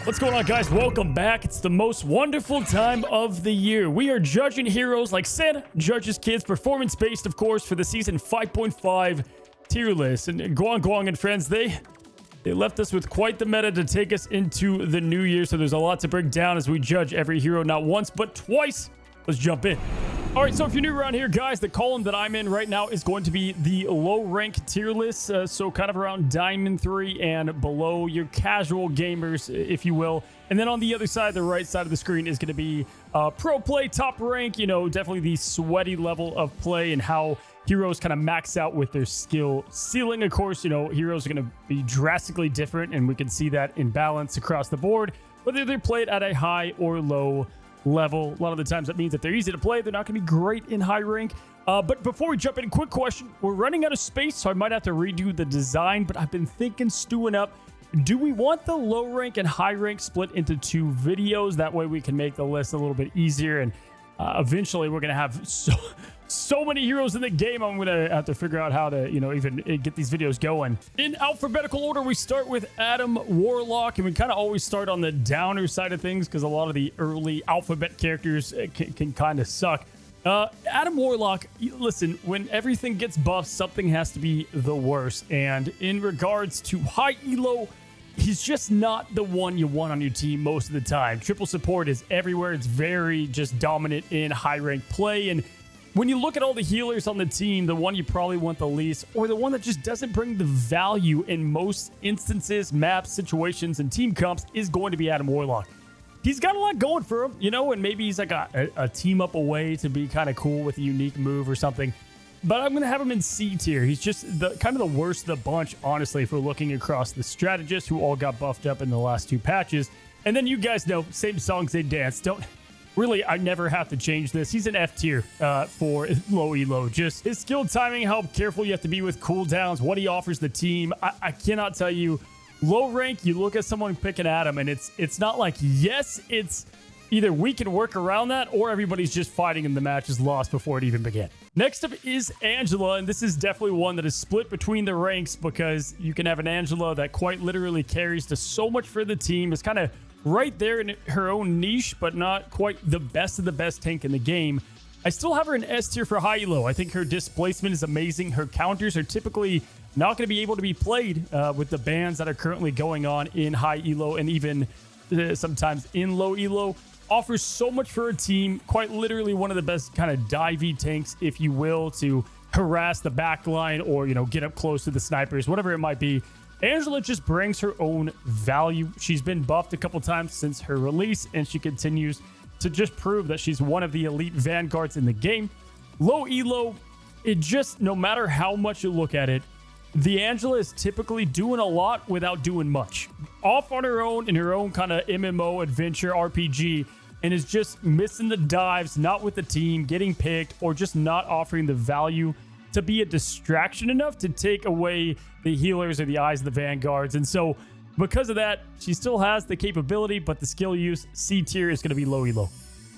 What's going on, guys? Welcome back. It's the most wonderful time of the year. We are judging heroes like Santa judges kids, performance-based, of course, for the season 5.5 tier list. And Guang and friends, they left us with quite the meta to take us into the new year. So there's a lot to break down as we judge every hero, not once, but twice. Let's jump in. All right, so if you're new around here, guys, the column that I'm in right now is going to be the low rank tier list. So kind of around Diamond 3 and below, your casual gamers, if you will. And then on the other side, the right side of the screen is going to be pro play, top rank, you know, definitely the sweaty level of play and how heroes kind of max out with their skill ceiling. Of course, you know, heroes are going to be drastically different, and we can see that in balance across the board, whether they're played at a high or low level. A lot of the times that means that they're easy to play, they're not going to be great in high rank. But before we jump in, quick question. We're running out of space, so I might have to redo the design, but I've been thinking, stewing up, do we want the low rank and high rank split into two videos? That way we can make the list a little bit easier, and eventually we're going to have so many heroes in the game. I'm going to have to figure out how to, you know, even get these videos going. In alphabetical order, we start with Adam Warlock, and we kind of always start on the downer side of things because a lot of the early alphabet characters can kind of suck. Adam Warlock, listen, when everything gets buffed, something has to be the worst. And in regards to high elo, he's just not the one you want on your team most of the time. Triple support is everywhere. It's very just dominant in high rank play. And when you look at all the healers on the team, the one you probably want the least, or the one that just doesn't bring the value in most instances, maps, situations, and team comps, is going to be Adam Warlock. He's got a lot going for him, you know, and maybe he's like a team up away to be kind of cool with a unique move or something. But I'm going to have him in C tier. He's just the kind of the worst of the bunch, honestly, if we're looking across the strategists who all got buffed up in the last two patches. And then you guys know, same songs, they dance. Really, I never have to change this. He's an F tier for low elo. Just his skill timing, how careful you have to be with cooldowns, what he offers the team. I cannot tell you. Low rank, you look at someone picking Adam, and it's not like, yes, it's either we can work around that or everybody's just fighting and the match is lost before it even began. Next up is Angela, and this is definitely one that is split between the ranks because you can have an Angela that quite literally carries to so much for the team. It's kind of right there in her own niche, but not quite the best of the best tank in the game. I still have her in S tier for high elo. I think her displacement is amazing. Her counters are typically not going to be able to be played with the bans that are currently going on in high elo and even sometimes in low elo. Offers so much for a team. Quite literally one of the best kind of divey tanks, if you will, to harass the backline or, you know, get up close to the snipers, whatever it might be. Angela just brings her own value. She's been buffed a couple times since her release, and she continues to just prove that she's one of the elite vanguards in the game. Low elo, it just, no matter how much you look at it, the Angela is typically doing a lot without doing much. Off on her own in her own kind of MMO adventure RPG, and is just missing the dives, not with the team, getting picked, or just not offering the value to be a distraction enough to take away the healers or the eyes of the vanguards. And so because of that, she still has the capability, but the skill use, C tier, is going to be low elo.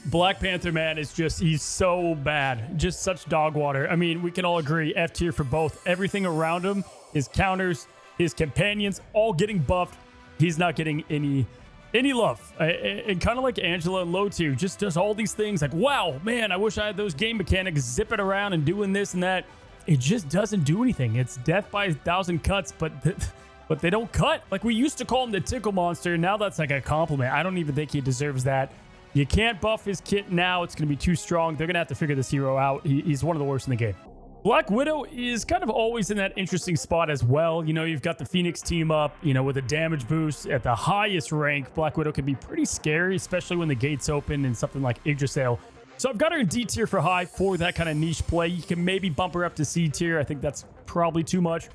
Black Panther, man, is just, he's so bad. Just such dog water. I mean, we can all agree, F tier for both. Everything around him, his counters, his companions, all getting buffed. He's not getting any love. And kind of like Angela and low tier, just does all these things like, wow, man, I wish I had those game mechanics, zipping around and doing this and that. It just doesn't do anything. It's death by 1,000 cuts, but they don't cut. Like, we used to call him the tickle monster. Now that's like a compliment. I don't even think he deserves that. You can't buff his kit now. It's going to be too strong. They're going to have to figure this hero out. He's one of the worst in the game. Black Widow is kind of always in that interesting spot as well. You know, you've got the Phoenix team up, you know, with a damage boost at the highest rank. Black Widow can be pretty scary, especially when the gates open and something like Yggdrasil. So I've got her in D tier for high for that kind of niche play. You can maybe bump her up to C tier. I think that's probably too much.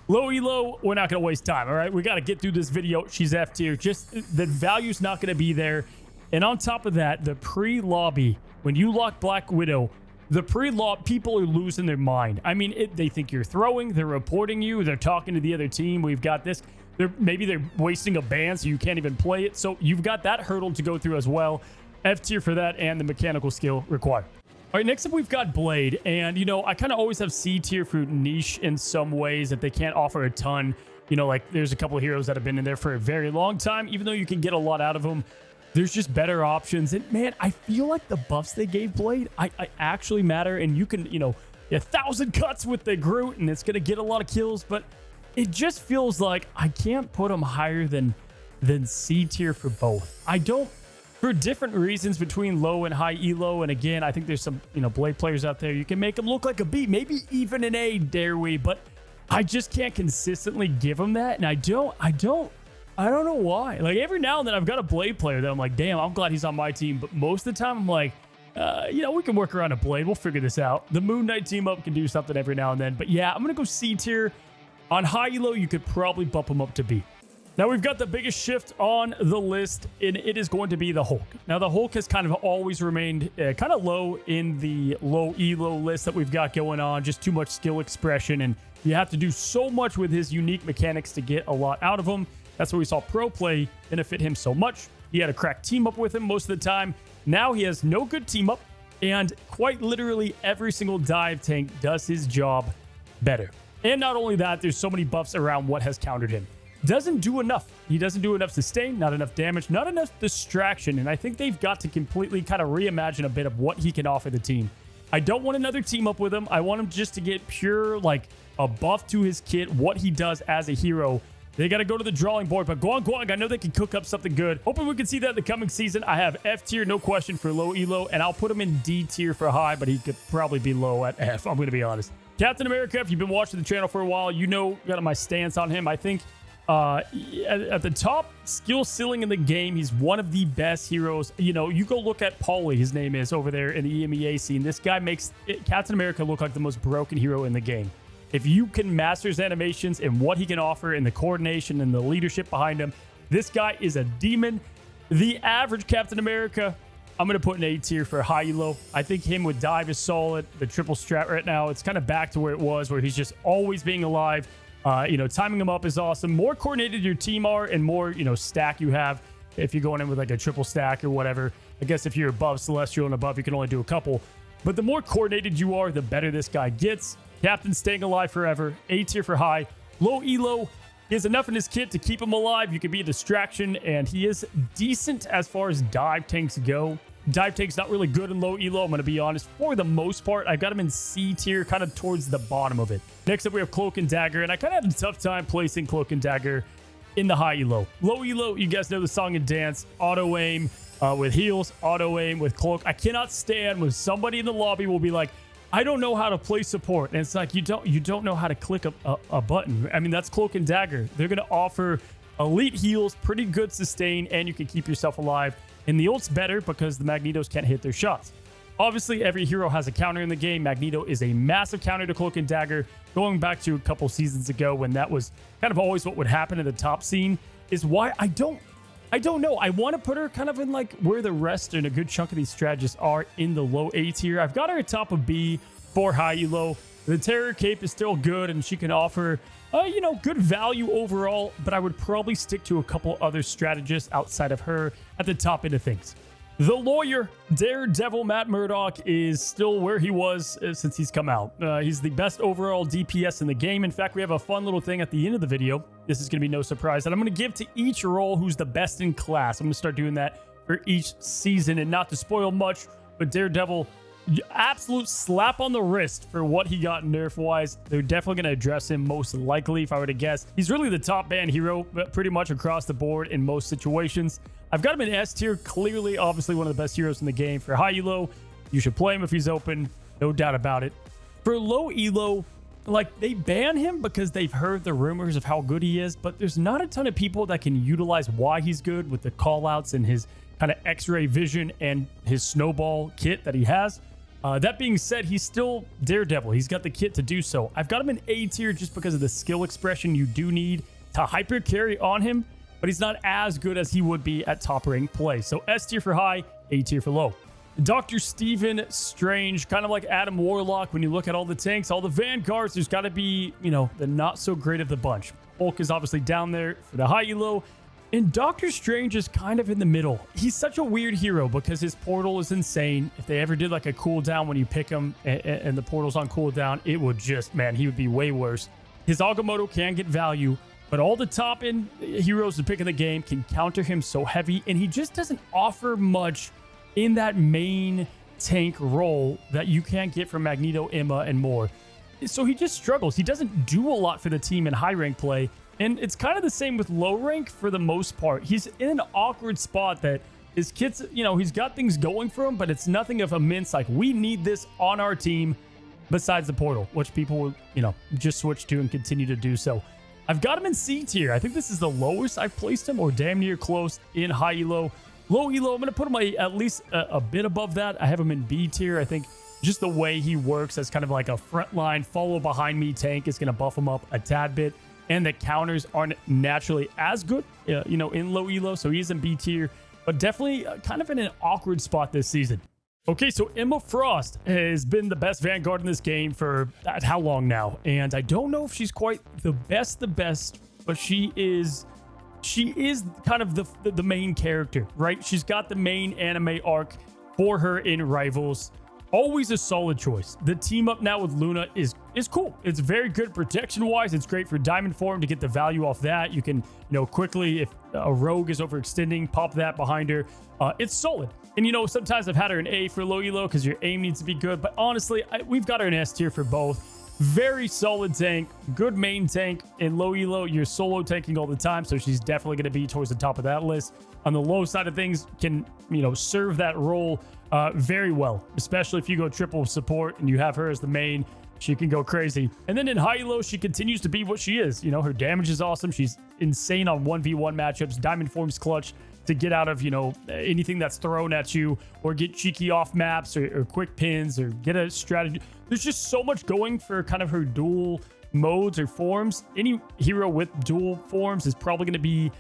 Low elo, we're not going to waste time, all right? We got to get through this video. She's F tier. Just the value's not going to be there. And on top of that, the pre-lobby, when you lock Black Widow, the pre-lobby, people are losing their mind. I mean, they think you're throwing, they're reporting you, they're talking to the other team. We've got this. Maybe they're wasting a ban so you can't even play it. So you've got that hurdle to go through as well. F tier for that and the mechanical skill required. All right, next up, we've got Blade. And, you know, I kind of always have C tier for niche in some ways that they can't offer a ton. You know, like there's a couple of heroes that have been in there for a very long time. Even though you can get a lot out of them, there's just better options. And man, I feel like the buffs they gave Blade, I actually matter. And you can, you know, 1,000 cuts with the Groot, and it's going to get a lot of kills. But it just feels like I can't put them higher than C tier for both. I don't, for different reasons between low and high elo. And again, I think there's some, you know, Blade players out there. You can make them look like a B, maybe even an A, dare we? But I just can't consistently give them that. And I don't know why. Like every now and then I've got a Blade player that I'm like, damn, I'm glad he's on my team. But most of the time I'm like, you know, we can work around a Blade. We'll figure this out. The Moon Knight team up can do something every now and then. But yeah, I'm going to go C tier. On high elo, you could probably bump him up to B. Now we've got the biggest shift on the list, and it is going to be the Hulk. Now the Hulk has kind of always remained kind of low in the low elo list that we've got going on. Just too much skill expression, and you have to do so much with his unique mechanics to get a lot out of him. That's why we saw pro play benefit him so much. He had a cracked team up with him most of the time. Now he has no good team up, and quite literally every single dive tank does his job better. And not only that, there's so many buffs around what has countered him. Doesn't do enough. He doesn't do enough sustain, not enough damage, not enough distraction. And I think they've got to completely kind of reimagine a bit of what he can offer the team. I don't want another team up with him. I want him just to get pure, like, a buff to his kit, what he does as a hero. They got to go to the drawing board, but Guang, I know they can cook up something good. Hoping we can see that in the coming season. I have F tier, no question, for low elo, and I'll put him in D tier for high, but he could probably be low at F. I'm going to be honest. Captain America, if you've been watching the channel for a while, you know kind of my stance on him. I think at the top skill ceiling in the game, he's one of the best heroes. You know, you go look at Paulie, his name is, over there in the EMEA scene. This guy makes Captain America look like the most broken hero in the game. If you can master his animations and what he can offer and the coordination and the leadership behind him, this guy is a demon. The average Captain America, I'm going to put an A tier for high elo. I think him with dive is solid. The triple strat right now, it's kind of back to where it was, where he's just always being alive. You know, timing him up is awesome. More coordinated your team are and more, you know, stack you have. If you're going in with like a triple stack or whatever, I guess if you're above Celestial and above, you can only do a couple. But the more coordinated you are, the better this guy gets. Captain staying alive forever. A tier for high. Low elo. He has enough in his kit to keep him alive. You can be a distraction, and he is decent as far as dive tanks go. Dive tank's not really good in low elo, I'm going to be honest. For the most part, I've got him in C tier, kind of towards the bottom of it. Next up, we have Cloak and Dagger, and I kind of had a tough time placing Cloak and Dagger in the high elo. Low elo, you guys know the song and dance. Auto aim with heals, auto aim with Cloak. I cannot stand when somebody in the lobby will be like, I don't know how to play support. And it's like, you don't know how to click a button. I mean, that's Cloak and Dagger. They're going to offer elite heals, pretty good sustain, and you can keep yourself alive. And the ult's better because the Magnetos can't hit their shots. Obviously, every hero has a counter in the game. Magneto is a massive counter to Cloak and Dagger. Going back to a couple seasons ago when that was kind of always what would happen in the top scene is why I don't know. I want to put her kind of in like where the rest and a good chunk of these strategists are in the low A tier. I've got her at top of B for high elo. The Terror Cape is still good and she can offer, you know, good value overall, but I would probably stick to a couple other strategists outside of her at the top end of things. The Lawyer, Daredevil Matt Murdock, is still where he was since he's come out. He's the best overall DPS in the game. In fact, we have a fun little thing at the end of the video. This is going to be no surprise that I'm going to give to each role who's the best in class. I'm going to start doing that for each season, and not to spoil much, but Daredevil, absolute slap on the wrist for what he got nerf-wise. They're definitely going to address him most likely, if I were to guess. He's really the top ban hero pretty much across the board in most situations. I've got him in S tier, clearly, obviously one of the best heroes in the game. For high elo, you should play him if he's open, no doubt about it. For low elo, like, they ban him because they've heard the rumors of how good he is, but there's not a ton of people that can utilize why he's good with the callouts and his kind of x-ray vision and his snowball kit that he has. That being said, he's still Daredevil. He's got the kit to do so. I've got him in A tier just because of the skill expression you do need to hyper carry on him, but he's not as good as he would be at top rank play. So S tier for high, A tier for low. Dr. Stephen Strange, kind of like Adam Warlock. When you look at all the tanks, all the vanguards, there's got to be, you know, the not so great of the bunch. Hulk is obviously down there for the high elo. And Doctor Strange is kind of in the middle. He's such a weird hero because his portal is insane. If they ever did like a cooldown when you pick him and the portal's on cooldown, it would just, man, he would be way worse. His Agamotto can get value, But all the top end heroes to pick in the game can counter him so heavy, and he just doesn't offer much in that main tank role that you can't get from Magneto, Emma, and more. So he just struggles. He doesn't do a lot for the team in high rank play, and it's kind of the same with low rank for the most part. He's in an awkward spot that his kids, you know, he's got things going for him, but it's nothing of immense, like, we need this on our team besides the portal, which people will, you know, just switch to and continue to do so. I've got him in C tier. I think this is the lowest I've placed him, or damn near close in high elo. Low elo, I'm going to put him at least a bit above that. I have him in B tier. I think just the way he works as kind of like a frontline, follow behind me tank is going to buff him up a tad bit. And the counters aren't naturally as good, you know, in low elo. So he's in B tier, but definitely kind of in an awkward spot this season. Okay, so Emma Frost has been the best Vanguard in this game for how long now? And I don't know if she's quite the best, but she is kind of the main character, right? She's got the main anime arc for her in Rivals. Always a solid choice. The team up now with Luna is cool. It's very good protection-wise. It's great for Diamond Form to get the value off that. You can, you know, quickly, if a rogue is overextending, pop that behind her. It's solid. And, you know, sometimes I've had her in A for low elo because your aim needs to be good. But honestly, we've got her in S tier for both. Very solid tank, good main tank. In low elo, you're solo tanking all the time, so she's definitely going to be towards the top of that list. On the low side of things, can, you know, serve that role very well, especially if you go triple support and you have her as the main. She can go crazy. And then in high elo, she continues to be what she is. You know, her damage is awesome. She's insane on 1v1 matchups. Diamond Form's clutch to get out of, you know, anything that's thrown at you, or get cheeky off maps, or quick pins, or get a strategy. There's just so much going for kind of her dual modes or forms. Any hero with dual forms is probably going to be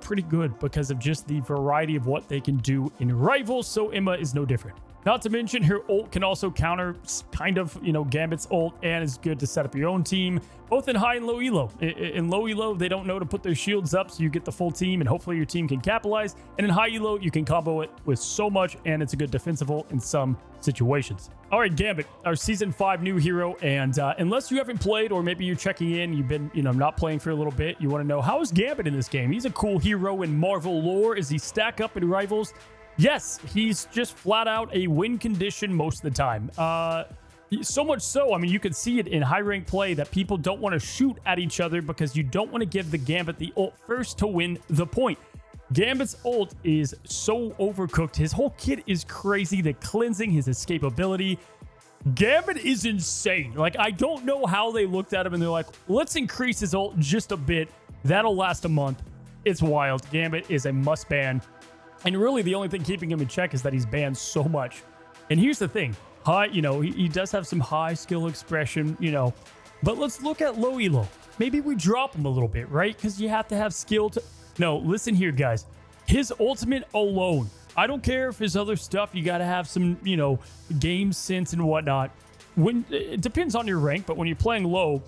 pretty good because of just the variety of what they can do in Rivals. So Emma is no different. Not to mention, her ult can also counter kind of, you know, Gambit's ult, and is good to set up your own team, both in high and low elo. In low elo, they don't know to put their shields up, so you get the full team, and hopefully your team can capitalize. And in high elo, you can combo it with so much, and it's a good defensive ult in some situations. All right, Gambit, our Season 5 new hero, and unless you haven't played, or maybe you're checking in, you've been, you know, not playing for a little bit, you want to know, how is Gambit in this game? He's a cool hero in Marvel lore. Is he stack up in Rivals? Yes, he's just flat out a win condition most of the time. So much so, I mean, you can see it in high rank play that people don't want to shoot at each other because you don't want to give the Gambit the ult first to win the point. Gambit's ult is so overcooked. His whole kit is crazy. The cleansing, his escapability. Gambit is insane. Like, I don't know how they looked at him and they're like, let's increase his ult just a bit. That'll last a month. It's wild. Gambit is a must ban. And really, the only thing keeping him in check is that he's banned so much. And here's the thing. High, you know, he does have some high skill expression, you know. But let's look at low elo. Maybe we drop him a little bit, right? Because you have to have skill to... No, listen here, guys. His ultimate alone. I don't care if his other stuff, you got to have some, you know, game sense and whatnot. It depends on your rank, but when you're playing low,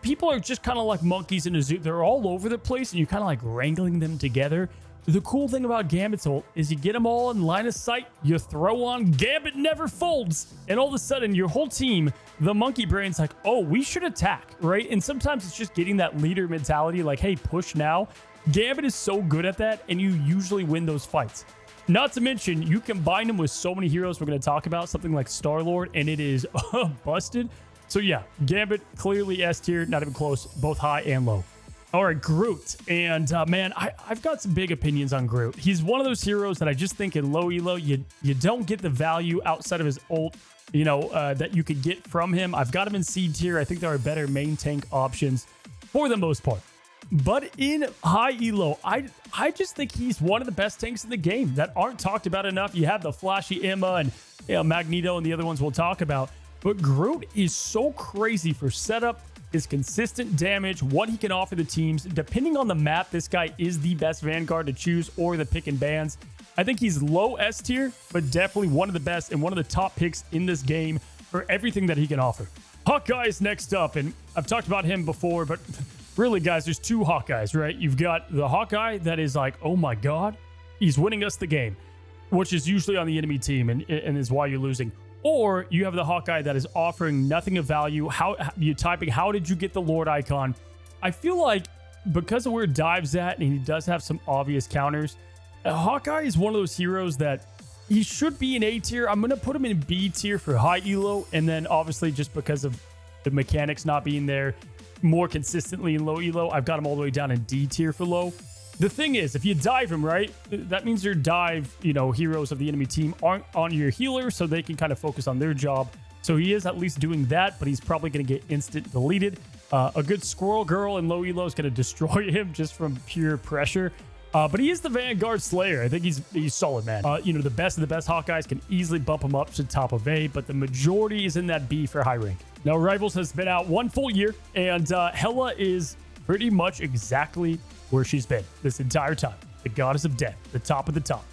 people are just kind of like monkeys in a zoo. They're all over the place, and you're kind of like wrangling them together. The cool thing about Gambit's ult is you get them all in line of sight, you throw on, Gambit never folds, and all of a sudden your whole team, the monkey brain's like, oh, we should attack, right? And sometimes it's just getting that leader mentality, like, hey, push now. Gambit is so good at that, and you usually win those fights. Not to mention, you combine him with so many heroes we're going to talk about, something like Star-Lord, and it is busted. So yeah, Gambit, clearly S tier, not even close, both high and low. All right, Groot. And man, I've got some big opinions on Groot. He's one of those heroes that I just think in low elo, you don't get the value outside of his ult, you know, that you could get from him. I've got him in C tier. I think there are better main tank options for the most part. But in high elo, I just think he's one of the best tanks in the game that aren't talked about enough. You have the flashy Emma and, you know, Magneto and the other ones we'll talk about. But Groot is so crazy for setup, his consistent damage, what he can offer the teams. Depending on the map, this guy is the best Vanguard to choose, or the pick and bans. I think he's low S tier, but definitely one of the best and one of the top picks in this game for everything that he can offer. Hawkeye is next up, and I've talked about him before, but really, guys, there's two Hawkeyes, right? You've got the Hawkeye that is like, oh my god, he's winning us the game, which is usually on the enemy team and is why you're losing. Or you have the Hawkeye that is offering nothing of value. How you typing, how did you get the Lord icon? I feel like because of where Dive's at, and he does have some obvious counters, Hawkeye is one of those heroes that he should be in A tier. I'm going to put him in B tier for high elo, and then obviously just because of the mechanics not being there more consistently in low elo, I've got him all the way down in D tier for low. The thing is, if you dive him, right, that means your dive, heroes of the enemy team aren't on your healer, so they can kind of focus on their job. So he is at least doing that, but he's probably going to get instant deleted. A good Squirrel Girl in low elo is going to destroy him just from pure pressure. But he is the Vanguard Slayer. I think he's solid, man. The best of the best Hawkeyes can easily bump him up to the top of A, but the majority is in that B for high rank. Now, Rivals has been out 1 full year, and Hela is pretty much exactly where she's been this entire time. The goddess of death, the top of the top.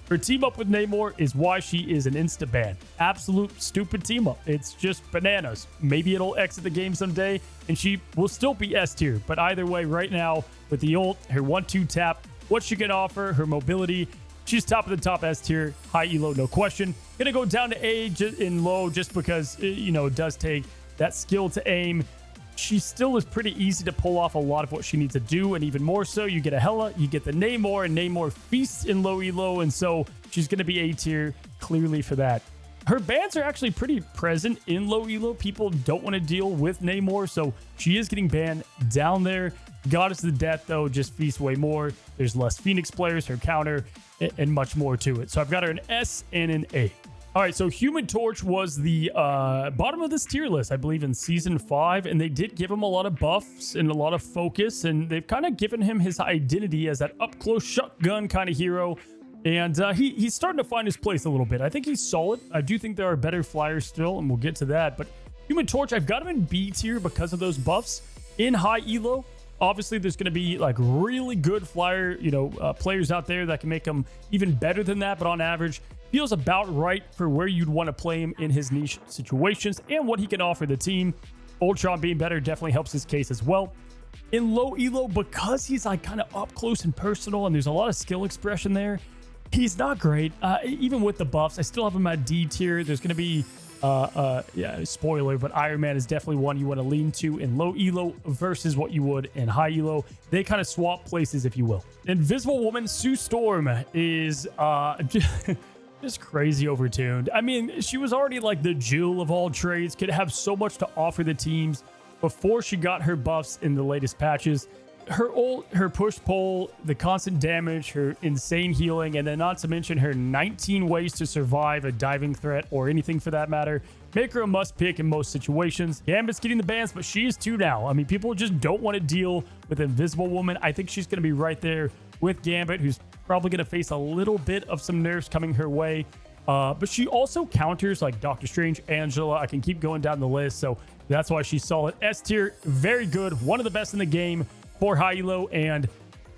Her team up with Namor is why she is an insta ban. Absolute stupid team up. It's just bananas. Maybe it'll exit the game someday, and she will still be S tier. But either way, right now, with the ult, her 1-2 tap, what she can offer, her mobility, she's top of the top S tier, high elo, no question. Gonna go down to A in low just because, it does take that skill to aim. She still is pretty easy to pull off a lot of what she needs to do, and even more so, you get a Hela, you get the Namor, and Namor feasts in low elo, and so she's going to be A tier clearly for that. Her bans are actually pretty present in low elo. People don't want to deal with Namor, so she is getting banned down there. Goddess of the Death, though, just feasts way more. There's less Phoenix players, her counter, and much more to it. So I've got her an S and an A. All right, so Human Torch was the bottom of this tier list, I believe, in Season 5, and they did give him a lot of buffs and a lot of focus, and they've kind of given him his identity as that up-close shotgun kind of hero, and he's starting to find his place a little bit. I think he's solid. I do think there are better flyers still, and we'll get to that, but Human Torch, I've got him in B tier because of those buffs. In high elo, obviously, there's going to be like really good flyer, players out there that can make him even better than that, but on average, feels about right for where you'd want to play him in his niche situations and what he can offer the team. Ultron being better definitely helps his case as well. In low elo, because he's like kind of up close and personal and there's a lot of skill expression there, he's not great. Even with the buffs, I still have him at D tier. There's going to be, spoiler, but Iron Man is definitely one you want to lean to in low elo versus what you would in high elo. They kind of swap places, if you will. Invisible Woman Sue Storm is just crazy overtuned. I mean, she was already like the jewel of all trades, could have so much to offer the teams before she got her buffs in the latest patches. Her ult, her push-pull, the constant damage, her insane healing, and then not to mention her 19 ways to survive a diving threat or anything for that matter, make her a must-pick in most situations. Gambit's getting the bans, but she is too now. I mean, people just don't want to deal with Invisible Woman. I think she's going to be right there with Gambit, who's probably going to face a little bit of some nerfs coming her way. But she also counters like Doctor Strange, Angela. I can keep going down the list, so that's why she's solid. S tier, very good. One of the best in the game for high elo, and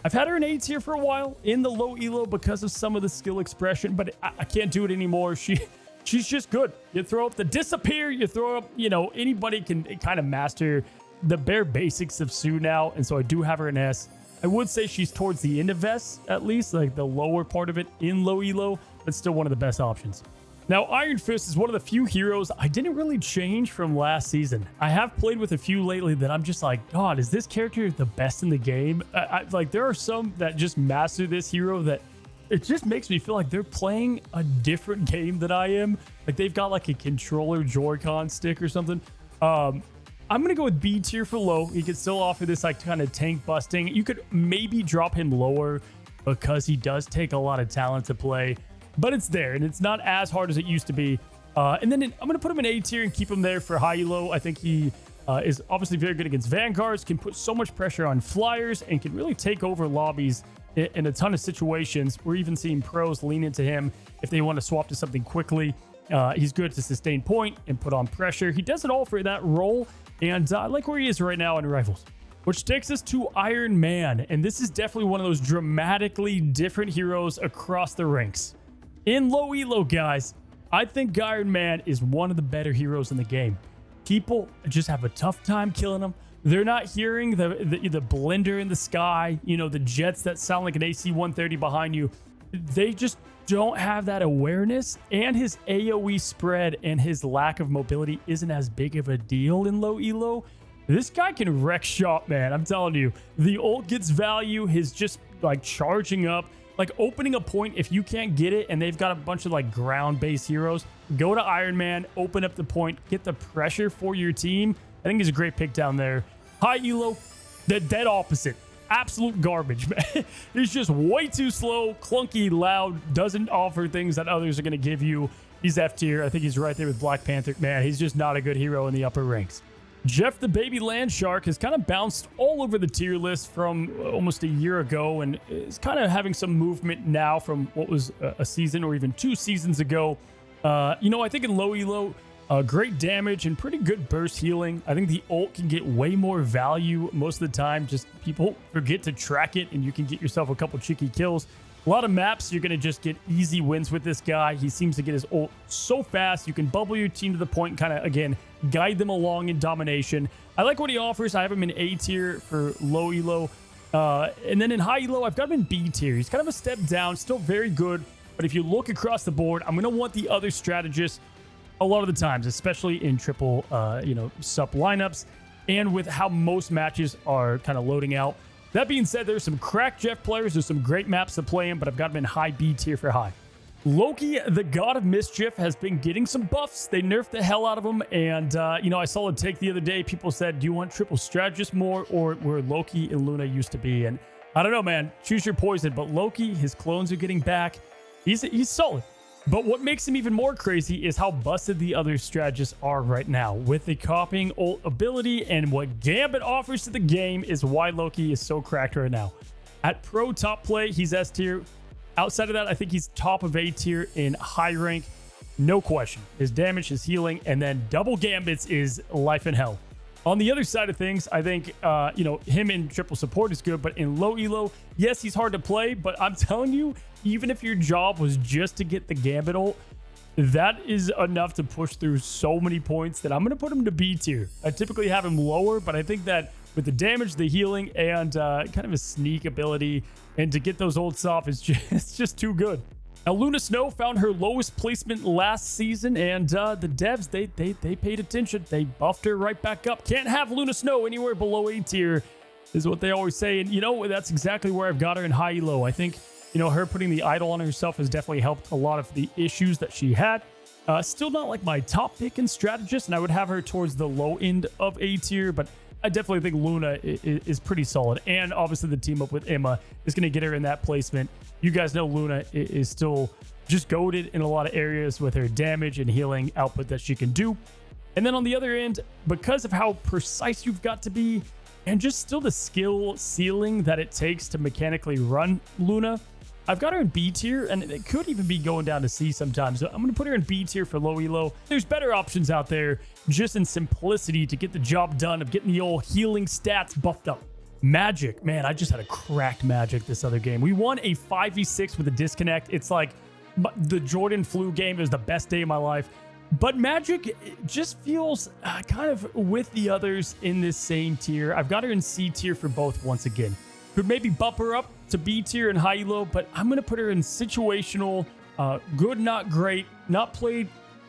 I've had her in A tier for a while in the low elo because of some of the skill expression, but I can't do it anymore. She's just good. You throw up the disappear, you throw up, anybody can kind of master the bare basics of Sue now, and so I do have her in S. I would say she's towards the end of S, at least, like the lower part of it in low elo, but still one of the best options. Now, Iron Fist is one of the few heroes I didn't really change from last season. I have played with a few lately that I'm just like, God, is this character the best in the game? Like, there are some that just master this hero that it just makes me feel like they're playing a different game than I am. Like, they've got like a controller Joy-Con stick or something. I'm going to go with B tier for low. He could still offer this like kind of tank busting. You could maybe drop him lower because he does take a lot of talent to play, but it's there and it's not as hard as it used to be. And then I'm going to put him in A tier and keep him there for high elo. I think he is obviously very good against Vanguards, can put so much pressure on flyers, and can really take over lobbies in a ton of situations. We're even seeing pros lean into him if they want to swap to something quickly. He's good to sustain point and put on pressure. He does it all for that role, and I like where he is right now in Rivals. Which takes us to Iron Man, and this is definitely one of those dramatically different heroes across the ranks. In low elo, guys, I think Iron Man is one of the better heroes in the game. People just have a tough time killing him. They're not hearing the blender in the sky, the jets that sound like an AC-130 behind you. They just don't have that awareness, and his AoE spread and his lack of mobility isn't as big of a deal in low elo. This guy can wreck shop, man. I'm telling you. The ult gets value. His just like charging up, like opening a point. If you can't get it and they've got a bunch of like ground-based heroes, go to Iron Man, open up the point, get the pressure for your team. I think he's a great pick down there. High elo, the dead opposite. Absolute garbage, man. He's just way too slow, clunky, loud, doesn't offer things that others are going to give you. He's F tier. I think he's right there with Black Panther. Man, he's just not a good hero in the upper ranks. Jeff the Baby Land Shark has kind of bounced all over the tier list from almost a year ago and is kind of having some movement now from what was a season or even 2 seasons ago. You know, I think in low elo, great damage and pretty good burst healing. I think the ult can get way more value most of the time. Just people forget to track it and you can get yourself a couple cheeky kills. A lot of maps, you're going to just get easy wins with this guy. He seems to get his ult so fast. You can bubble your team to the point and kind of, again, guide them along in domination. I like what he offers. I have him in A tier for low elo. And then in high elo, I've got him in B tier. He's kind of a step down, still very good. But if you look across the board, I'm going to want the other strategists a lot of the times, especially in triple, sup lineups and with how most matches are kind of loading out. That being said, there's some crack Jeff players. There's some great maps to play in, but I've got him in high B tier for high. Loki, the God of Mischief, has been getting some buffs. They nerfed the hell out of him. And, I saw a take the other day. People said, do you want triple strategist more or where Loki and Luna used to be? And I don't know, man. Choose your poison. But Loki, his clones are getting back. He's solid. But what makes him even more crazy is how busted the other strategists are right now. With the copying ult ability and what Gambit offers to the game is why Loki is so cracked right now. At pro top play, he's S tier. Outside of that, I think he's top of A tier in high rank. No question. His damage, his healing, and then double Gambits is life and hell. On the other side of things, I think, him in triple support is good, but in low elo, yes, he's hard to play, but I'm telling you, even if your job was just to get the Gambit ult, that is enough to push through so many points that I'm going to put him to B tier. I typically have him lower, but I think that with the damage, the healing, and kind of a sneak ability, and to get those ults off, it's just too good. Now, Luna Snow found her lowest placement last season, and the devs, they paid attention. They buffed her right back up. Can't have Luna Snow anywhere below A tier, is what they always say. And, that's exactly where I've got her in high elo. I think, her putting the idol on herself has definitely helped a lot of the issues that she had. Still not like my top pick in strategist, and I would have her towards the low end of A tier, but I definitely think Luna is pretty solid. And obviously the team up with Emma is going to get her in that placement. You guys know Luna is still just goated in a lot of areas with her damage and healing output that she can do. And then on the other end, because of how precise you've got to be and just still the skill ceiling that it takes to mechanically run Luna, I've got her in B tier, and it could even be going down to C sometimes. So I'm going to put her in B tier for low elo. There's better options out there just in simplicity to get the job done of getting the old healing stats buffed up. Magik, man, I just had a cracked Magik this other game. We won a 5v6 with a disconnect. It's like the Jordan flu game is the best day of my life. But Magik just feels kind of with the others in this same tier. I've got her in C tier for both once again. Could maybe bump her up to B tier and high elo, but I'm going to put her in situational, good, not great, not played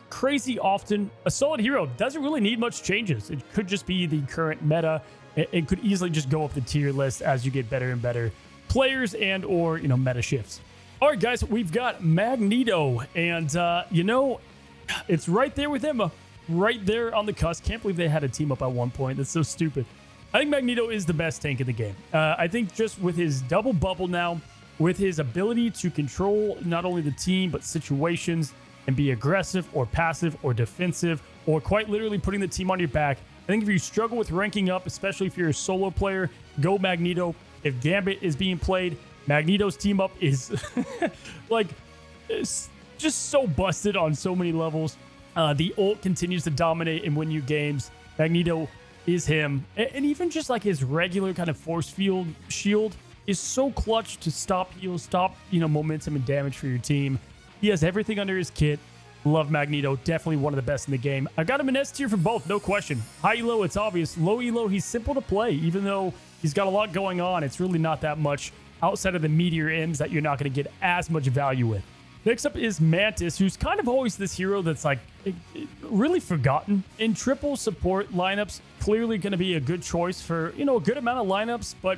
crazy often. A solid hero, doesn't really need much changes. It could just be the current meta. It could easily just go up the tier list as you get better and better players and or, meta shifts. All right, guys, we've got Magneto, and, it's right there with Emma, right there on the cusp. Can't believe they had a team up at one point. That's so stupid. I think Magneto is the best tank in the game. I think just with his double bubble now, with his ability to control not only the team, but situations and be aggressive or passive or defensive or quite literally putting the team on your back. I think if you struggle with ranking up, especially if you're a solo player, go Magneto. If Gambit is being played, Magneto's team up is it's just so busted on so many levels. The ult continues to dominate and win you games. Magneto is him. And even just like his regular kind of force field shield is so clutch to stop heals, stop, momentum and damage for your team. He has everything under his kit. Love Magneto. Definitely one of the best in the game. I got him in S tier for both, no question. High elo, it's obvious. Low elo, he's simple to play. Even though he's got a lot going on, it's really not that much outside of the meteor M's that you're not going to get as much value with. Next up is Mantis, who's kind of always this hero that's like really forgotten in triple support lineups. Clearly going to be a good choice for, you know, a good amount of lineups, but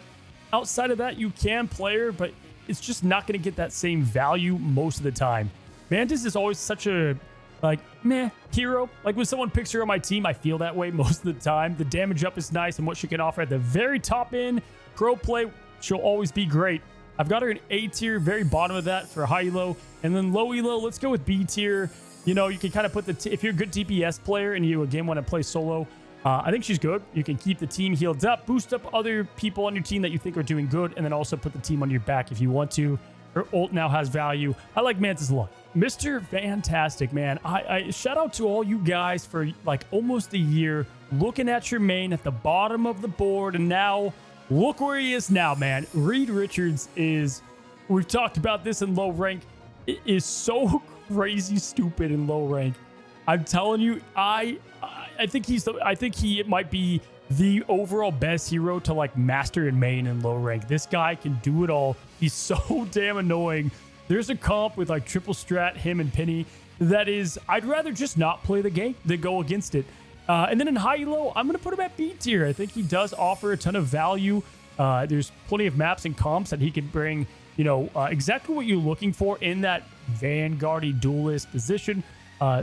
outside of that, you can play her, but it's just not going to get that same value most of the time. Mantis is always such a like meh hero. Like when someone picks her on my team, I feel that way most of the time. The damage up is nice, and what she can offer at the very top end, pro play, she'll always be great. I've got her in A tier, very bottom of that for high elo, and then low elo, let's go with B tier. You know, you can kind of put if you're a good DPS player and you again want to play solo, I think she's good. You can keep the team healed up, boost up other people on your team that you think are doing good, and then also put the team on your back if you want to. Her ult now has value. I like Mantis a lot. Mr. Fantastic, man. I shout out to all you guys for like almost a year looking at your main at the bottom of the board, and now look where he is now, man. Reed Richards is, we've talked about this in low rank, it is so crazy stupid in low rank. I'm telling you, I think he might be the overall best hero to like master in main and low rank. This guy can do it all. He's so damn annoying. There's a comp with like triple strat, him and Peni, that is, I'd rather just not play the game than go against it. And then in high elo, I'm going to put him at B tier. I think he does offer a ton of value. There's plenty of maps and comps that he can bring, you know, exactly what you're looking for in that vanguardy duelist position.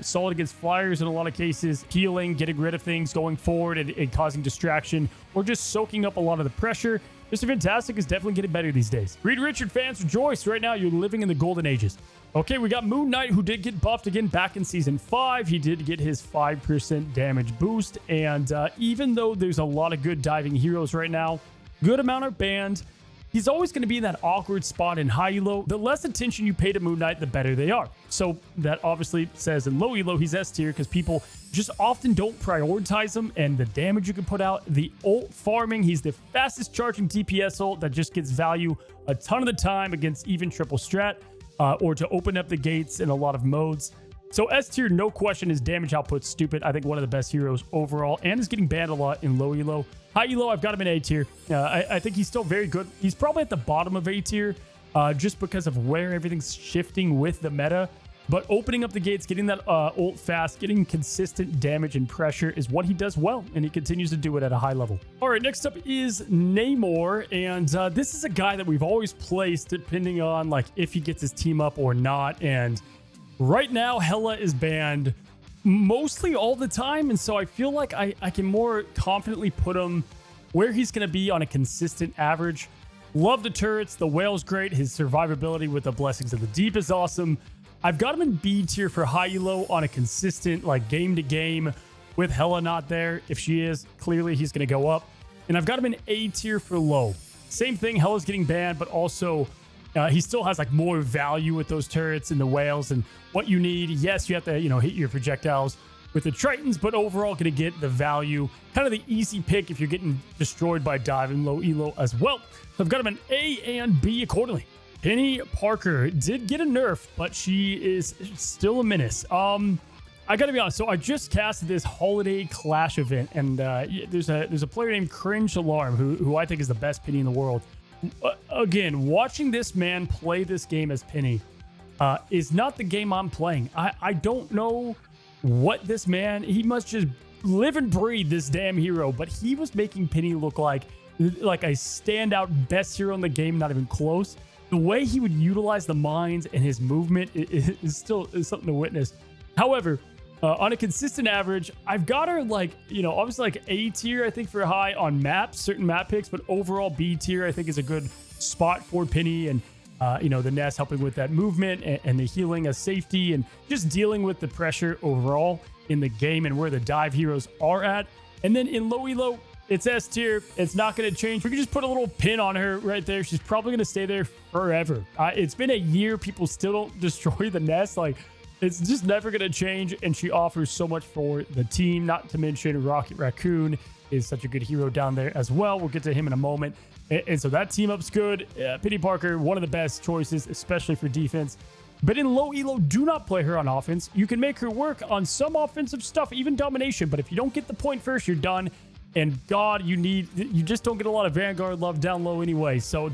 Solid against flyers in a lot of cases, healing, getting rid of things, going forward and causing distraction, or just soaking up a lot of the pressure. Mr. Fantastic is definitely getting better these days. Reed Richard fans, rejoice. Right now, you're living in the golden ages. Okay, we got Moon Knight, who did get buffed again back in Season 5. He did get his 5% damage boost, and even though there's a lot of good diving heroes right now, good amount are banned, he's always going to be in that awkward spot in high elo. The less attention you pay to Moon Knight, the better they are. So that obviously says in low elo, he's S tier because people just often don't prioritize him and the damage you can put out. The ult farming, he's the fastest charging DPS ult that just gets value a ton of the time against even triple strat or to open up the gates in a lot of modes. So S tier, no question, his damage output's stupid. I think one of the best heroes overall, and is getting banned a lot in low elo. High elo, I've got him in A tier. I think he's still very good. He's probably at the bottom of A tier just because of where everything's shifting with the meta. But opening up the gates, getting that ult fast, getting consistent damage and pressure is what he does well, and he continues to do it at a high level. All right, next up is Namor, and this is a guy that we've always placed depending on like if he gets his team up or not. And right now, Hela is banned mostly all the time, and so I feel like I can more confidently put him where he's going to be on a consistent average. Love the turrets. The whale's great. His survivability with the Blessings of the Deep is awesome. I've got him in B tier for high elo on a consistent like game to game with Hela not there. If she is, clearly he's going to go up. And I've got him in A tier for low. Same thing. Hela's getting banned, but also he still has like more value with those turrets and the whales and what you need. Yes, you have to, you know, hit your projectiles with the Tritons, but overall going to get the value. Kind of the easy pick if you're getting destroyed by dive and low elo as well. So I've got him in A and B accordingly. Peni Parker did get a nerf, but she is still a menace. I gotta be honest. So I just casted this Holiday Clash event, and there's a player named Cringe Alarm who I think is the best Peni in the world. Again, watching this man play this game as Peni is not the game I'm playing. I don't know what this man, he must just live and breathe this damn hero, but he was making Peni look like a standout best hero in the game, not even close. The way he would utilize the mines and his movement is still something to witness. However, on a consistent average, I've got her like, you know, obviously like A tier, I think, for high on maps, certain map picks, but overall B tier, I think, is a good spot for Peni. And, you know, the nest helping with that movement and the healing as safety and just dealing with the pressure overall in the game and where the dive heroes are at. And then in low elo, it's S tier. It's not going to change. We can just put a little pin on her right there. She's probably going to stay there forever. It's been a year. People still don't destroy the nest. Like, it's just never going to change. And she offers so much for the team. Not to mention Raccoon is such a good hero down there as well. We'll get to him in a moment. And so that team up's good. Peni Parker, one of the best choices, especially for defense. But in low elo, do not play her on offense. You can make her work on some offensive stuff, even domination. But if you don't get the point first, you're done. And God, you just don't get a lot of Vanguard love down low anyway. So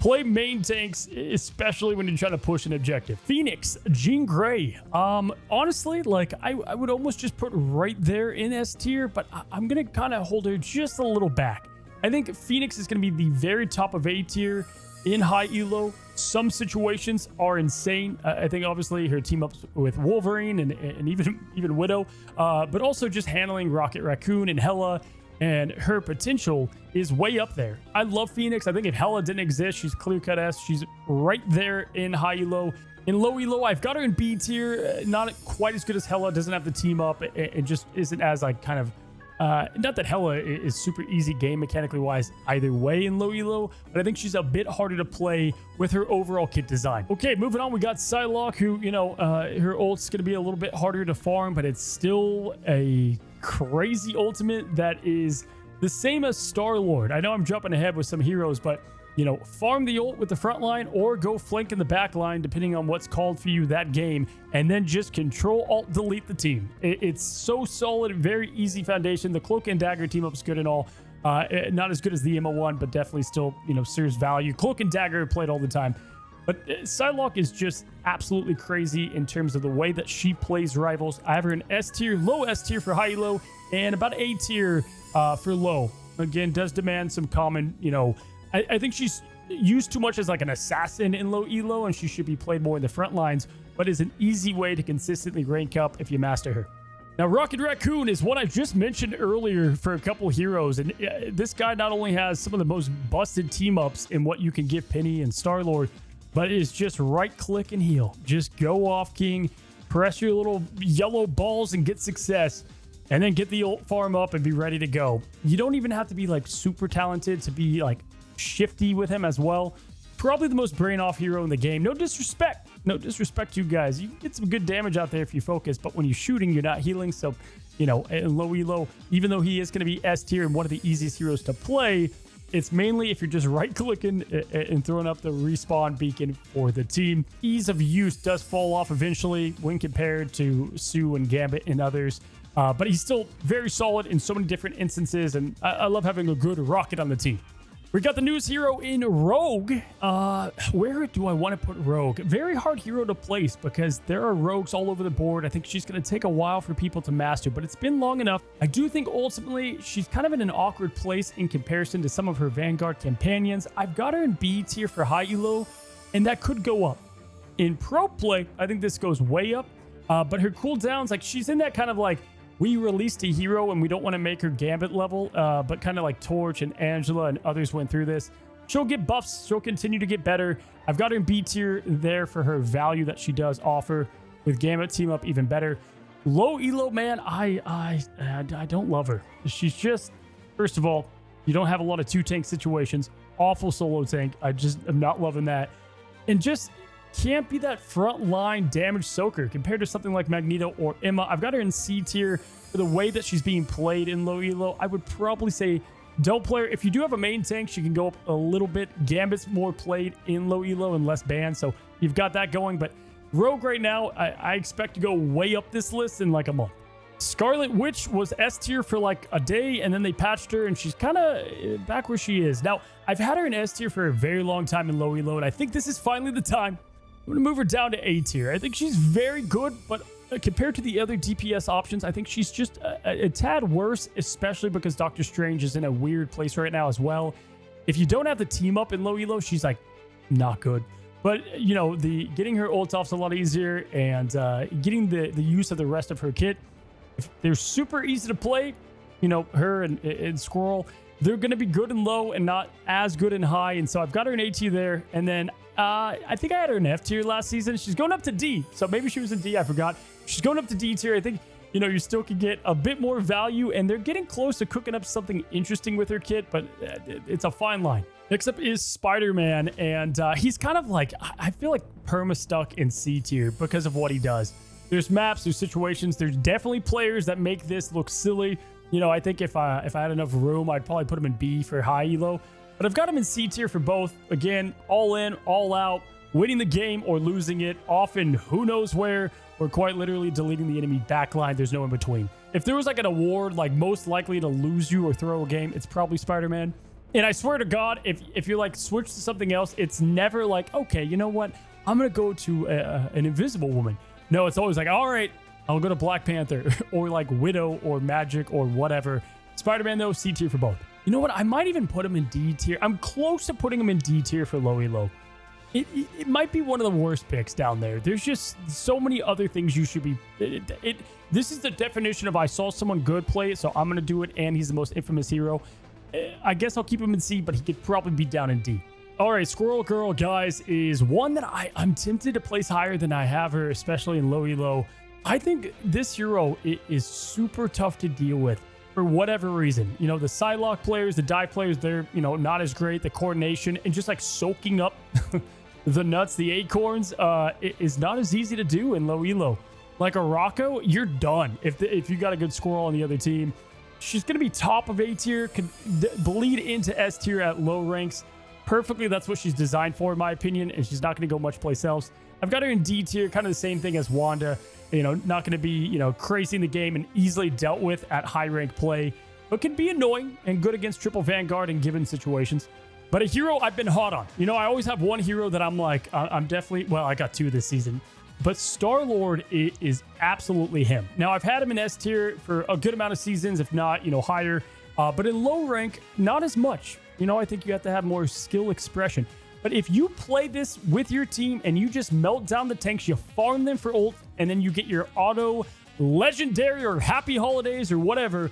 Play main tanks, especially when you're trying to push an objective. Phoenix, Jean Grey. Honestly, like I would almost just put right there in S tier, but I'm gonna kind of hold her just a little back. I think Phoenix is gonna be the very top of A tier in high elo. Some situations are insane. I think obviously her team ups with Wolverine and even Widow, but also just handling Rocket Raccoon and Hela. And her potential is way up there. I love Phoenix. I think if Hela didn't exist, she's clear-cut S. She's right there in high elo. In low elo, I've got her in B tier. Not quite as good as Hela. Doesn't have the team up. It just isn't as like kind of... not that Hela is super easy game mechanically wise either way in low elo, but I think she's a bit harder to play with her overall kit design. Okay, moving on, we got Psylocke, who, you know, her ult's going to be a little bit harder to farm, but it's still a crazy ultimate that is the same as Star-Lord. I know I'm jumping ahead with some heroes, but you know, farm the ult with the front line or go flank in the back line, depending on what's called for you that game, and then just control alt delete the team. It's so solid, very easy foundation. The Cloak and Dagger team up is good and all. Not as good as the MO1, but definitely still, you know, serves value. Cloak and Dagger played all the time. But Psylocke is just absolutely crazy in terms of the way that she plays rivals. I have her in S tier, low S tier for high elo, and about A tier for low. Again, does demand some common, you know, I think she's used too much as like an assassin in low elo, and she should be played more in the front lines, but is an easy way to consistently rank up if you master her. Now, Rocket Raccoon is one I just mentioned earlier for a couple heroes, and this guy not only has some of the most busted team-ups in what you can give Peni and Star-Lord, but is just right-click and heal. Just go off king, press your little yellow balls and get success, and then get the ult farm up and be ready to go. You don't even have to be like super talented to be like shifty with him as well. Probably the most brain off hero in the game. No disrespect to you guys. You can get some good damage out there if you focus, but when you're shooting, you're not healing. So, you know, in low elo, even though he is going to be S tier and one of the easiest heroes to play, it's mainly if you're just right clicking and throwing up the respawn beacon for the team. Ease of use does fall off eventually when compared to Sue and Gambit and others. But he's still very solid in so many different instances, and I love having a good rocket on the team. We got the newest hero in Rogue. Where do I want to put Rogue? Very hard hero to place because there are rogues all over the board. I think she's going to take a while for people to master, but it's been long enough. I do think ultimately she's kind of in an awkward place in comparison to some of her Vanguard companions. I've got her in B tier for high elo, and that could go up. In pro play, I think this goes way up, but her cooldowns, like she's in that kind of like, we released a hero and we don't want to make her Gambit level, but kind of like Torch and Angela and others went through this. She'll get buffs. She'll continue to get better. I've got her in B tier there for her value that she does offer. With Gambit team up, even better. Low elo, man, I don't love her. She's just, first of all, you don't have a lot of 2-tank situations. Awful solo tank. I just am not loving that. And just can't be that front line damage soaker compared to something like Magneto or Emma. I've got her in C tier for the way that she's being played in low elo. I would probably say don't play her. If you do have a main tank, she can go up a little bit. Gambit's more played in low elo and less banned, so you've got that going. But Rogue right now, I expect to go way up this list in like a month. Scarlet Witch was S tier for like a day, and then they patched her, and she's kind of back where she is. Now, I've had her in S tier for a very long time in low elo, and I think this is finally the time. I'm going to move her down to A tier. I think she's very good, but compared to the other DPS options, I think she's just a tad worse, especially because Doctor Strange is in a weird place right now as well. If you don't have the team up in low elo, she's like not good. But, you know, getting her ult off's a lot easier, and getting the use of the rest of her kit, if they're super easy to play, you know, her and Squirrel, they're going to be good in low and not as good in high. And so I've got her in A tier there. And then I think I had her in F tier last season. She's going up to D. So maybe she was in D. I forgot. She's going up to D tier. I think, you know, you still can get a bit more value. And they're getting close to cooking up something interesting with her kit. But it's a fine line. Next up is Spider-Man. And he's kind of like, I feel like perma-stuck in C tier because of what he does. There's maps, there's situations. There's definitely players that make this look silly. You know, I think if I had enough room, I'd probably put him in B for high elo. But I've got him in C tier for both. Again, all in, all out, winning the game or losing it, often who knows where, or quite literally deleting the enemy backline. There's no in between. If there was like an award, like most likely to lose you or throw a game, it's probably Spider-Man. And I swear to God, if you like switch to something else, it's never like, okay, you know what? I'm going to go to an invisible woman. No, it's always like, all right, I'll go to Black Panther or like Widow or Magik or whatever. Spider-Man, though, C tier for both. You know what? I might even put him in D tier. I'm close to putting him in D tier for low elo. It might be one of the worst picks down there. There's just so many other things you should be... This is the definition of I saw someone good play it, so I'm going to do it, and he's the most infamous hero. I guess I'll keep him in C, but he could probably be down in D. All right, Squirrel Girl, guys, is one that I'm tempted to place higher than I have her, especially in low elo. I think this hero is super tough to deal with for whatever reason. You know, the Psylocke players, the dive players, they're, you know, not as great. The coordination and just like soaking up the nuts, the acorns, it is not as easy to do in low elo. Like a Rocco, you're done if you got a good squirrel on the other team. She's going to be top of A tier, could bleed into S tier at low ranks. Perfectly, that's what she's designed for, in my opinion, and she's not going to go much place else. I've got her in D tier, kind of the same thing as Wanda. You know, not going to be, you know, crazy in the game and easily dealt with at high rank play, but can be annoying and good against triple Vanguard in given situations. But a hero I've been hot on. You know, I always have one hero that I'm like, I'm definitely, well, I got two this season. But Star-Lord is absolutely him. Now, I've had him in S tier for a good amount of seasons, if not, you know, higher. But in low rank, not as much. You know, I think you have to have more skill expression. But if you play this with your team and you just melt down the tanks, you farm them for ult, and then you get your auto legendary or happy holidays or whatever,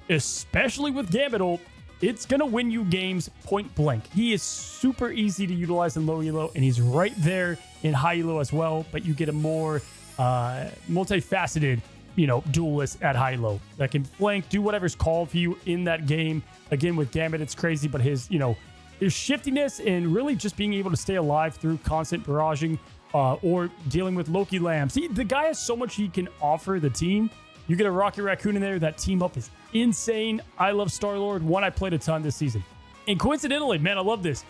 especially with Gambit ult, it's going to win you games point blank. He is super easy to utilize in low elo, and he's right there in high elo as well, but you get a more multifaceted, you know, duelist at high elo that can flank, do whatever's called for you in that game. Again, with Gambit, it's crazy, but his, you know, his shiftiness and really just being able to stay alive through constant barraging or dealing with Loki lambs. The guy has so much he can offer the team. You get a Rocket Raccoon in there. That team up is insane. I love Star-Lord. One I played a ton this season. And coincidentally, man, I love this.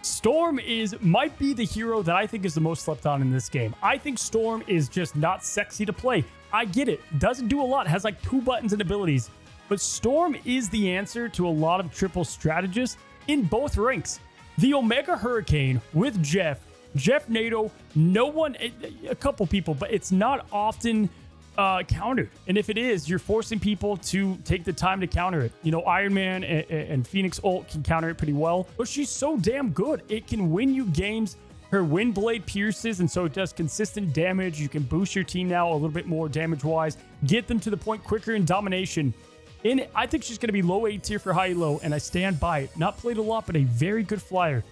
Storm might be the hero that I think is the most slept on in this game. I think Storm is just not sexy to play. I get it. Doesn't do a lot. Has like 2 buttons and abilities. But Storm is the answer to a lot of triple strategists in both ranks. The Omega Hurricane with Jeff NATO, no one, a couple people, but it's not often countered. And if it is, you're forcing people to take the time to counter it. You know, Iron Man and Phoenix ult can counter it pretty well, but she's so damn good. It can win you games. Her wind blade pierces, and so it does consistent damage. You can boost your team now a little bit more damage-wise, get them to the point quicker in domination. And I think she's going to be low A tier for high elo, and I stand by it. Not played a lot, but a very good flyer.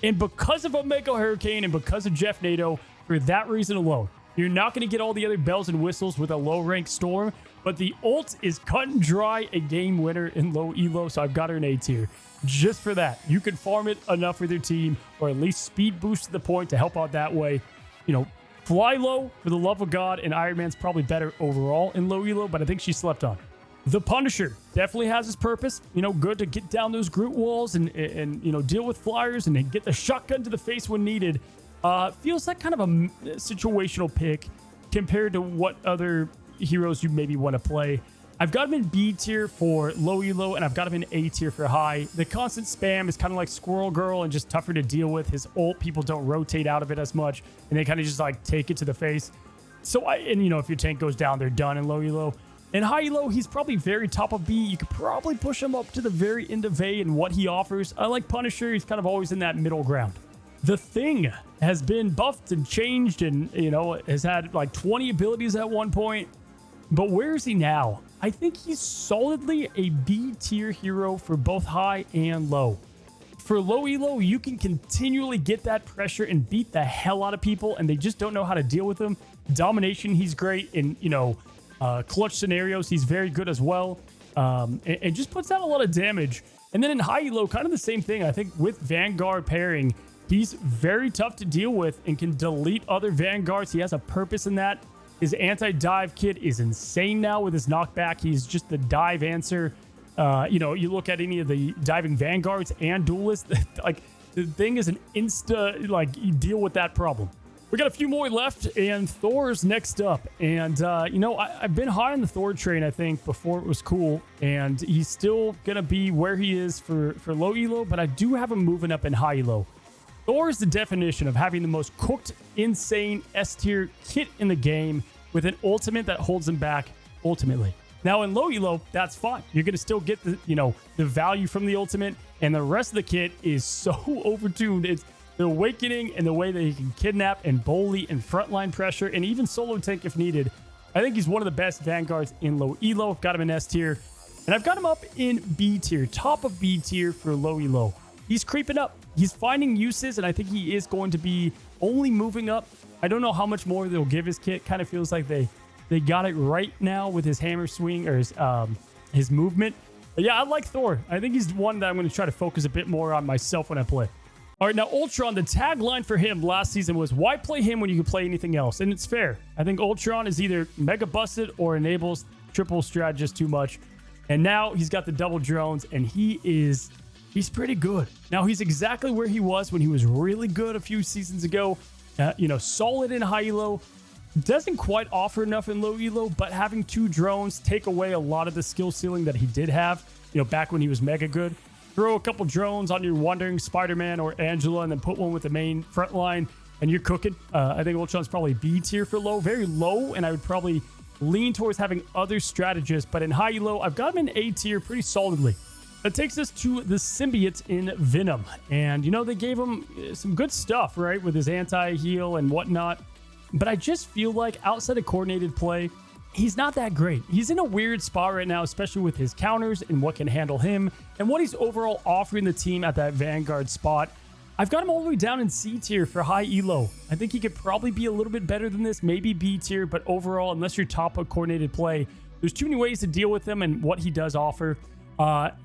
And because of Omega Hurricane and because of Jeff NATO, for that reason alone, you're not going to get all the other bells and whistles with a low-rank Storm, but the ult is cut and dry, a game winner in low elo, so I've got her in A tier. Just for that, you can farm it enough with your team, or at least speed boost to the point to help out that way. You know, fly low for the love of God, and Iron Man's probably better overall in low elo, but I think she's slept on. The Punisher definitely has his purpose. You know, good to get down those Groot walls and you know, deal with flyers and then get the shotgun to the face when needed. Feels like kind of a situational pick compared to what other heroes you maybe want to play. I've got him in B tier for low elo, and I've got him in A tier for high. The constant spam is kind of like Squirrel Girl and just tougher to deal with. His ult, people don't rotate out of it as much, and they kind of just like take it to the face. So, you know, if your tank goes down, they're done in low elo. In high elo, he's probably very top of B. You could probably push him up to the very end of A and what he offers. I like Punisher. He's kind of always in that middle ground. The Thing has been buffed and changed and, you know, has had like 20 abilities at one point. But where is he now? I think he's solidly a B tier hero for both high and low. For low elo, you can continually get that pressure and beat the hell out of people, and they just don't know how to deal with him. Domination, he's great in, you know, clutch scenarios. He's very good as well, and just puts out a lot of damage. And then in high elo, kind of the same thing. I think with Vanguard pairing, he's very tough to deal with and can delete other Vanguards. He has a purpose in that. His anti-dive kit is insane now with his knockback. He's just the dive answer. You know, you look at any of the diving Vanguards and duelists, like the Thing is an insta, like, you deal with that problem. We got a few more left, and Thor's next up. And, you know, I've been high on the Thor train, I think, before it was cool. And he's still going to be where he is for low elo, but I do have him moving up in high elo. Thor is the definition of having the most cooked, insane S-tier kit in the game with an ultimate that holds him back ultimately. Now, in low elo, that's fine. You're going to still get the, you know, the value from the ultimate, and the rest of the kit is so overtuned. It's the awakening and the way that he can kidnap and bully and frontline pressure and even solo tank if needed. I think he's one of the best Vanguards in low elo. I've got him in S tier, and I've got him up in B tier, top of B tier for low elo. He's creeping up. He's finding uses, and I think he is going to be only moving up. I don't know how much more they'll give his kit. Kind of feels like they got it right now with his hammer swing or his movement. But yeah, I like Thor. I think he's one that I'm going to try to focus a bit more on myself when I play. All right, now Ultron, the tagline for him last season was, why play him when you can play anything else? And it's fair. I think Ultron is either mega busted or enables triple strategist too much. And now he's got the double drones, and he's pretty good. Now he's exactly where he was when he was really good a few seasons ago. You know, solid in high elo. Doesn't quite offer enough in low elo, but having two drones take away a lot of the skill ceiling that he did have, you know, back when he was mega good. Throw a couple drones on your wandering Spider-Man or Angela and then put one with the main front line and you're cooking. I think Ultron's probably B tier for low, very low, and I would probably lean towards having other strategists, but in high elo, I've got him in A tier pretty solidly. That takes us to the symbiote in Venom. And, you know, they gave him some good stuff, right, with his anti-heal and whatnot. But I just feel like outside of coordinated play, he's not that great. He's in a weird spot right now, especially with his counters and what can handle him and what he's overall offering the team at that Vanguard spot. I've got him all the way down in C tier for high elo. I think he could probably be a little bit better than this, maybe B tier, but overall, unless you're top of coordinated play, there's too many ways to deal with him and what he does offer.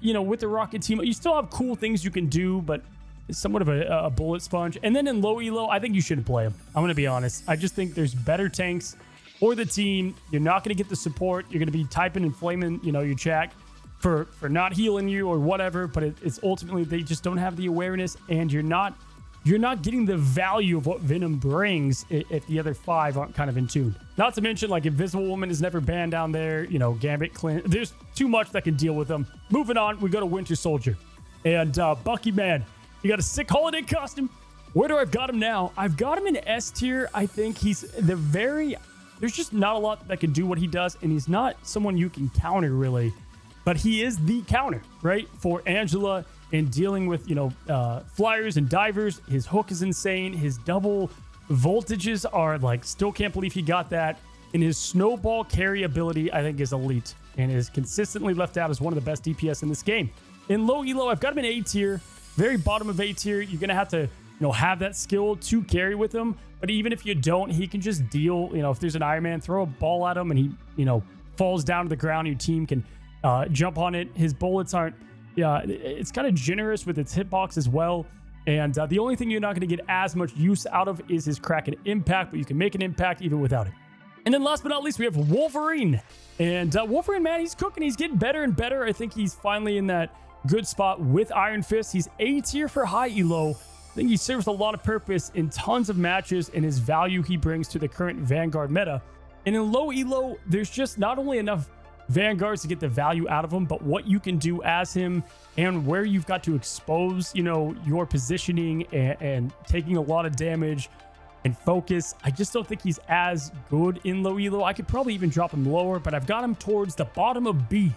You know, with the Rocket team, you still have cool things you can do, but it's somewhat of a bullet sponge. And then in low elo, I think you shouldn't play him. I'm going to be honest. I just think there's better tanks for the team. You're not going to get the support. You're going to be typing and flaming, you know, your chat for not healing you or whatever, but it's ultimately they just don't have the awareness, and you're not getting the value of what Venom brings if the other five aren't kind of in tune. Not to mention, like, Invisible Woman is never banned down there. You know, Gambit, Clint. There's too much that can deal with them. Moving on, we go to Winter Soldier. And Bucky, man, you got a sick holiday costume. Where do I've got him now? I've got him in S tier. I think he's there's just not a lot that can do what he does, and he's not someone you can counter, really. But he is the counter, right, for Angela in dealing with, you know, flyers and divers. His hook is insane. His double voltages are, like, still can't believe he got that. And his snowball carry ability, I think, is elite and is consistently left out as one of the best DPS in this game. In low elo, I've got him in A tier, very bottom of A tier. You're going to have to, you know, have that skill to carry with him. But even if you don't, he can just deal, you know, if there's an Iron Man, throw a ball at him and he, you know, falls down to the ground. Your team can jump on it. His bullets aren't, it's kind of generous with its hitbox as well. And the only thing you're not going to get as much use out of is his Kraken impact, but you can make an impact even without it. And then last but not least, we have Wolverine. And Wolverine, man, he's cooking. He's getting better and better. I think he's finally in that good spot with Iron Fist. He's A tier for high elo. I think he serves a lot of purpose in tons of matches and his value he brings to the current Vanguard meta. And in low elo, there's just not only enough Vanguards to get the value out of him, but what you can do as him and where you've got to expose, you know, your positioning and taking a lot of damage and focus. I just don't think he's as good in low elo. I could probably even drop him lower, but I've got him towards the bottom of B.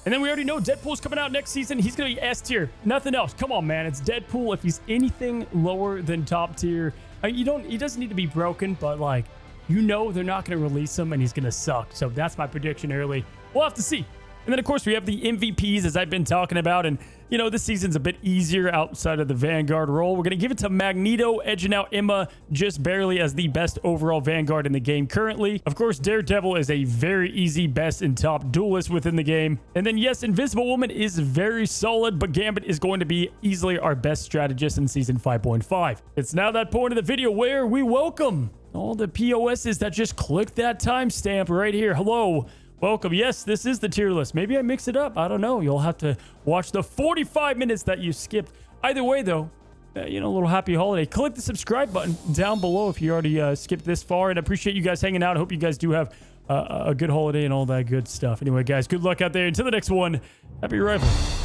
And then we already know Deadpool's coming out next season. He's going to be S tier. Nothing else. Come on, man. It's Deadpool. If he's anything lower than top tier, he doesn't need to be broken, but, like, you know they're not going to release him and he's going to suck. So that's my prediction early. We'll have to see. And then, of course, we have the MVPs, as I've been talking about. And, you know, this season's a bit easier outside of the Vanguard role. We're going to give it to Magneto, edging out Emma just barely as the best overall Vanguard in the game currently. Of course, Daredevil is a very easy best and top duelist within the game. And then, yes, Invisible Woman is very solid, but Gambit is going to be easily our best strategist in Season 5.5. It's now that point of the video where we welcome all the POSs that just clicked that timestamp right here. Hello. Welcome. Yes, this is the tier list. Maybe I mix it up. I don't know. You'll have to watch the 45 minutes that you skipped. Either way, though, you know, a little happy holiday. Click the subscribe button down below if you already skipped this far. And I appreciate you guys hanging out. I hope you guys do have a good holiday and all that good stuff. Anyway, guys, good luck out there. Until the next one, happy rifle.